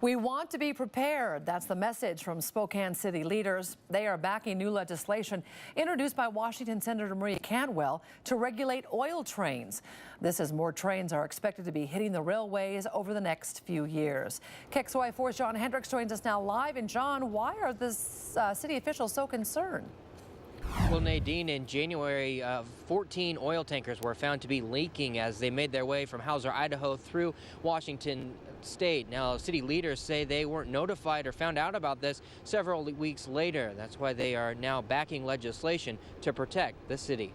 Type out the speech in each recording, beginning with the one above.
We want to be prepared. That's the message from Spokane city leaders. They are backing new legislation introduced by Washington Senator Maria Cantwell to regulate oil trains. This as more trains are expected to be hitting the railways over the next few years. KXLY4's John Hendricks joins us now live. And John, why are this city officials so concerned? Well, Nadine, in January, 14 oil tankers were found to be leaking as they made their way from Hauser, Idaho through Washington state. Now, city leaders say they weren't notified or found out about this several weeks later. That's why they are now backing legislation to protect the city.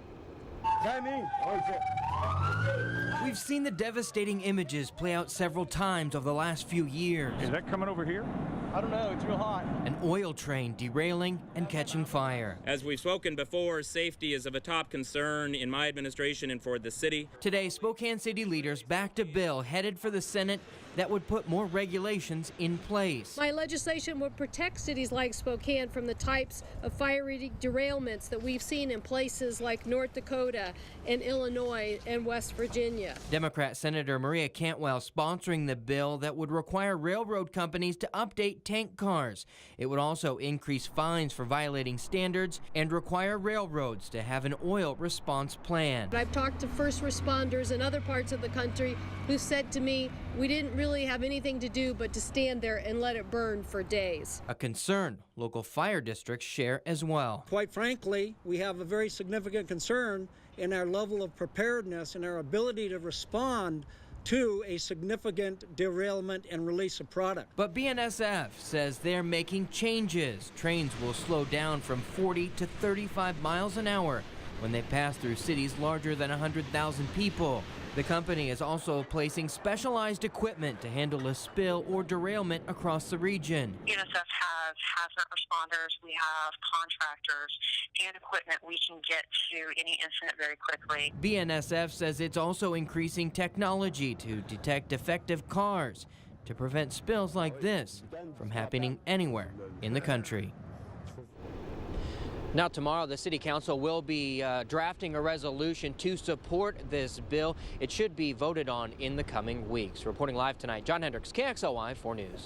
We've seen the devastating images play out several times over the last few years. Is that coming over here? I don't know, it's real hot. An oil train derailing and catching fire. As we've spoken before, safety is of a top concern in my administration and for the city. Today, Spokane city leaders backed a bill headed for the Senate that would put more regulations in place. My legislation would protect cities like Spokane from the types of fiery derailments that we've seen in places like North Dakota and Illinois and West Virginia. Democrat Senator Maria Cantwell sponsoring the bill that would require railroad companies to update tank cars. It would also increase fines for violating standards and require railroads to have an oil response plan. I've talked to first responders in other parts of the country who said to me, we didn't really have anything to do but to stand there and let it burn for days. A concern local fire districts share as well. Quite frankly, we have a very significant concern in our level of preparedness and our ability to respond to a significant derailment and release of product. But BNSF says they're making changes. Trains will slow down from 40 to 35 miles an hour when they pass through cities larger than 100,000 people. The company is also placing specialized equipment to handle a spill or derailment across the region. BNSF has hazmat responders, we have contractors and equipment. We can get to any incident very quickly. BNSF says it's also increasing technology to detect defective cars to prevent spills like this from happening anywhere in the country. Now, tomorrow, the City Council will be drafting a resolution to support this bill. It should be voted on in the coming weeks. Reporting live tonight, John Hendricks, KXLY4 News.